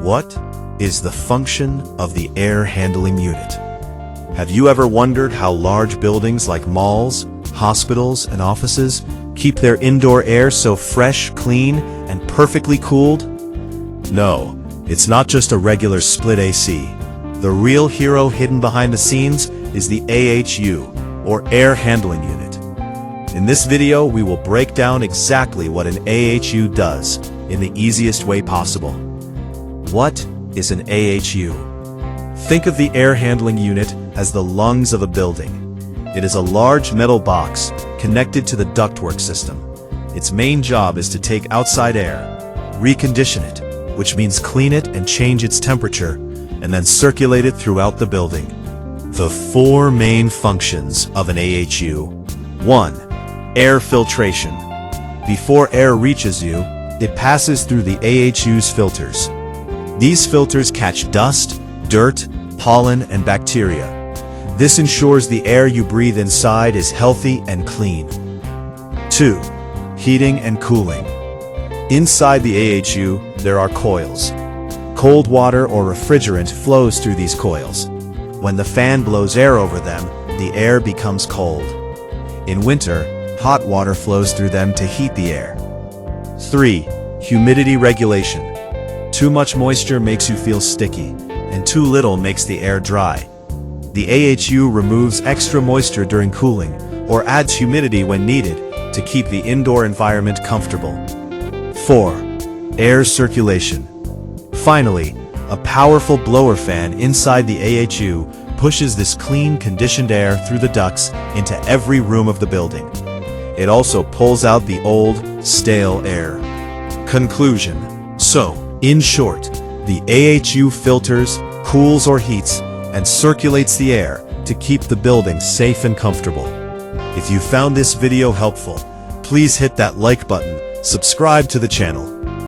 What is the function of the air handling unit? Have you ever wondered how large buildings like malls, hospitals, and offices keep their indoor air so fresh, clean, and perfectly cooled? No, it's not just a regular split AC. The real hero hidden behind the scenes is the AHU, or Air Handling Unit. In this video, we will break down exactly what an AHU does in the easiest way possible. What is an AHU? Think of the air handling unit as the lungs of a building. It is a large metal box connected to the ductwork system. Its main job is to take outside air, recondition it, which means clean it and change its temperature, and then circulate it throughout the building. The four main functions of an AHU. 1. Air filtration. Before air reaches you, it passes through the AHU's filters. These filters catch dust, dirt, pollen, and bacteria. This ensures the air you breathe inside is healthy and clean. 2. Heating and cooling. Inside the AHU, there are coils. Cold water or refrigerant flows through these coils. When the fan blows air over them, the air becomes cold. In winter, hot water flows through them to heat the air. 3. Humidity regulation. Too much moisture makes you feel sticky, and too little makes the air dry. The AHU removes extra moisture during cooling, or adds humidity when needed, to keep the indoor environment comfortable. 4. Air circulation. Finally, a powerful blower fan inside the AHU pushes this clean, conditioned air through the ducts into every room of the building. It also pulls out the old, stale air. Conclusion. So, in short, the AHU filters, cools or heats, and circulates the air to keep the building safe and comfortable. If you found this video helpful, please hit that like button, subscribe to the channel,